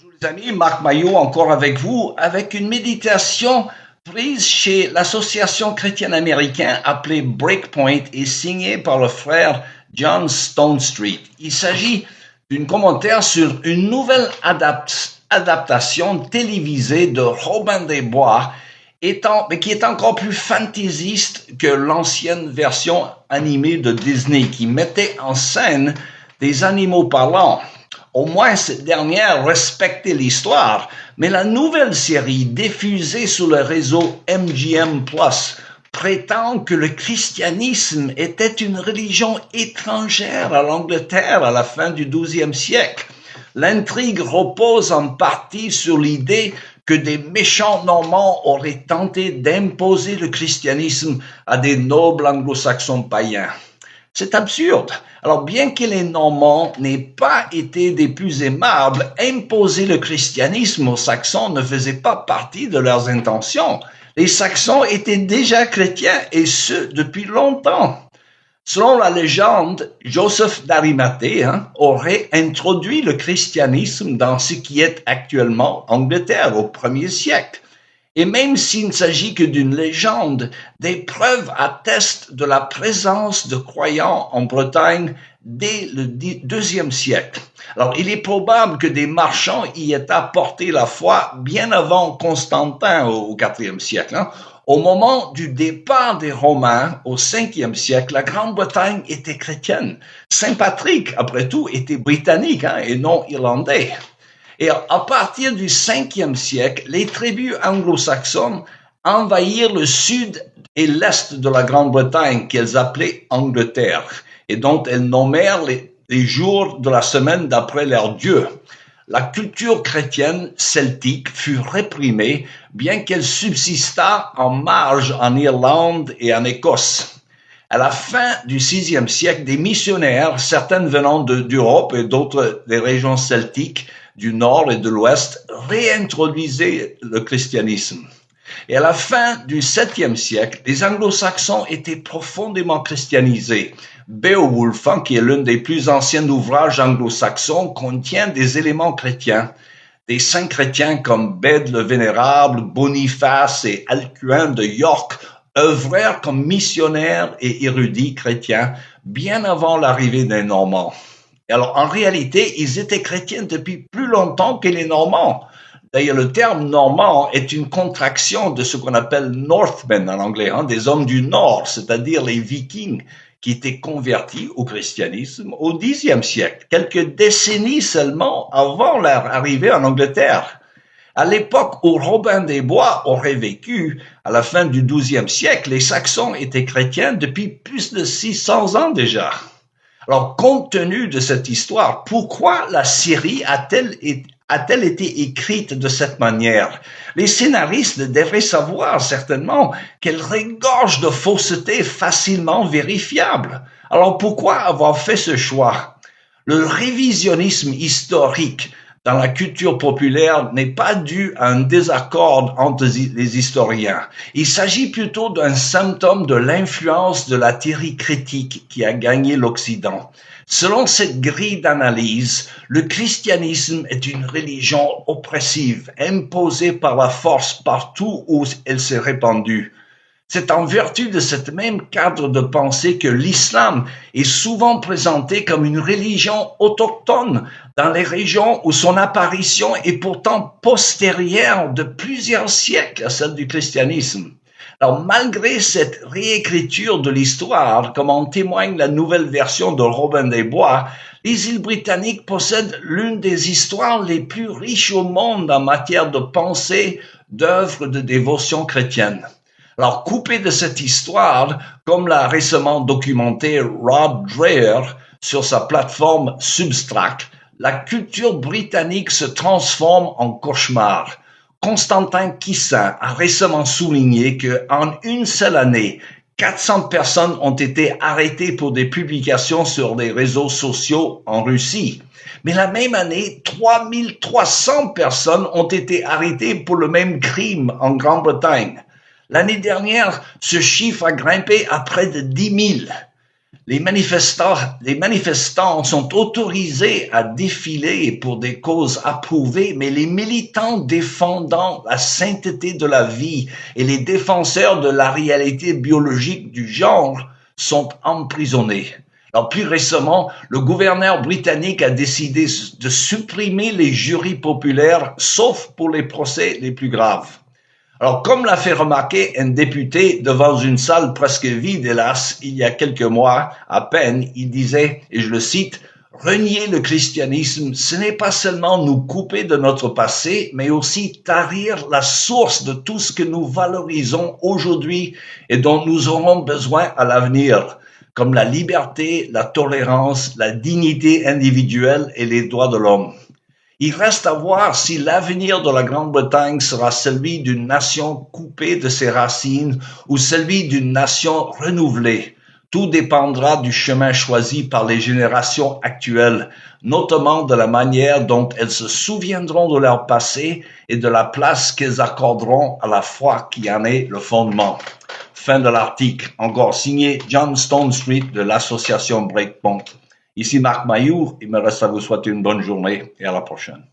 Bonjour les amis, Marc Maillot encore avec vous, avec une méditation prise chez l'Association chrétienne américaine appelée Breakpoint et signée par le frère John Stonestreet. Il s'agit d'un commentaire sur une nouvelle adaptation télévisée de Robin des Bois, mais qui est encore plus fantaisiste que l'ancienne version animée de Disney, qui mettait en scène des animaux parlants. Au moins, cette dernière respectait l'histoire, mais la nouvelle série diffusée sur le réseau MGM+, prétend que le christianisme était une religion étrangère à l'Angleterre à la fin du XIIe siècle. L'intrigue repose en partie sur l'idée que des méchants Normands auraient tenté d'imposer le christianisme à des nobles anglo-saxons païens. C'est absurde. Alors, bien que les Normands n'aient pas été des plus aimables, imposer le christianisme aux Saxons ne faisait pas partie de leurs intentions. Les Saxons étaient déjà chrétiens, et ce, depuis longtemps. Selon la légende, Joseph d'Arimathée aurait introduit le christianisme dans ce qui est actuellement Angleterre au 1er siècle. Et même s'il ne s'agit que d'une légende, des preuves attestent de la présence de croyants en Bretagne dès le IIe siècle. Alors, il est probable que des marchands y aient apporté la foi bien avant Constantin au IVe siècle. Au moment du départ des Romains au 5e siècle, la Grande-Bretagne était chrétienne. Saint Patrick, après tout, était britannique et non irlandais. Et à partir du 5e siècle, les tribus anglo-saxonnes envahirent le sud et l'est de la Grande-Bretagne, qu'elles appelaient Angleterre, et dont elles nommèrent les jours de la semaine d'après leur dieu. La culture chrétienne celtique fut réprimée, bien qu'elle subsistât en marge en Irlande et en Écosse. À la fin du VIe siècle, des missionnaires, certains venant d'Europe et d'autres des régions celtiques, du nord et de l'ouest, réintroduisaient le christianisme. Et à la fin du 7e siècle, les anglo-saxons étaient profondément christianisés. Beowulf, qui est l'un des plus anciens ouvrages anglo-saxons, contient des éléments chrétiens. Des saints chrétiens comme Bède le Vénérable, Boniface et Alcuin de York œuvrèrent comme missionnaires et érudits chrétiens bien avant l'arrivée des Normands. Alors, en réalité, ils étaient chrétiens depuis plus longtemps que les Normands. D'ailleurs, le terme normand est une contraction de ce qu'on appelle Northmen en anglais, des hommes du Nord, c'est-à-dire les Vikings, qui étaient convertis au christianisme au Xe siècle, quelques décennies seulement avant leur arrivée en Angleterre. À l'époque où Robin des Bois aurait vécu, à la fin du XIIe siècle, les Saxons étaient chrétiens depuis plus de 600 ans déjà. Alors, compte tenu de cette histoire, pourquoi la série a-t-elle été écrite de cette manière? Les scénaristes devraient savoir certainement qu'elle regorge de faussetés facilement vérifiables. Alors, pourquoi avoir fait ce choix? Le révisionnisme historique dans la culture populaire n'est pas dû à un désaccord entre les historiens. Il s'agit plutôt d'un symptôme de l'influence de la théorie critique qui a gagné l'Occident. Selon cette grille d'analyse, le christianisme est une religion oppressive, imposée par la force partout où elle s'est répandue. C'est en vertu de ce même cadre de pensée que l'islam est souvent présenté comme une religion autochtone dans les régions où son apparition est pourtant postérieure de plusieurs siècles à celle du christianisme. Alors, malgré cette réécriture de l'histoire, comme en témoigne la nouvelle version de Robin des Bois, les îles britanniques possèdent l'une des histoires les plus riches au monde en matière de pensée, d'œuvres de dévotion chrétienne. Alors, coupé de cette histoire, comme l'a récemment documenté Rod Dreher sur sa plateforme Substract, la culture britannique se transforme en cauchemar. Constantin Kissin a récemment souligné qu'en une seule année, 400 personnes ont été arrêtées pour des publications sur des réseaux sociaux en Russie. Mais la même année, 3300 personnes ont été arrêtées pour le même crime en Grande-Bretagne. L'année dernière, ce chiffre a grimpé à près de 10 000. Les manifestants sont autorisés à défiler pour des causes approuvées, mais les militants défendant la sainteté de la vie et les défenseurs de la réalité biologique du genre sont emprisonnés. Alors, plus récemment, le gouverneur britannique a décidé de supprimer les jurys populaires, sauf pour les procès les plus graves. Alors, comme l'a fait remarquer un député devant une salle presque vide, hélas, il y a quelques mois à peine, il disait, et je le cite, « Renier le christianisme, ce n'est pas seulement nous couper de notre passé, mais aussi tarir la source de tout ce que nous valorisons aujourd'hui et dont nous aurons besoin à l'avenir, comme la liberté, la tolérance, la dignité individuelle et les droits de l'homme. » Il reste à voir si l'avenir de la Grande-Bretagne sera celui d'une nation coupée de ses racines ou celui d'une nation renouvelée. Tout dépendra du chemin choisi par les générations actuelles, notamment de la manière dont elles se souviendront de leur passé et de la place qu'elles accorderont à la foi qui en est le fondement. Fin de l'article, encore signé John Stonestreet de l'association Breakpoint. Ici Marc Mailloux, il me reste à vous souhaiter une bonne journée et à la prochaine.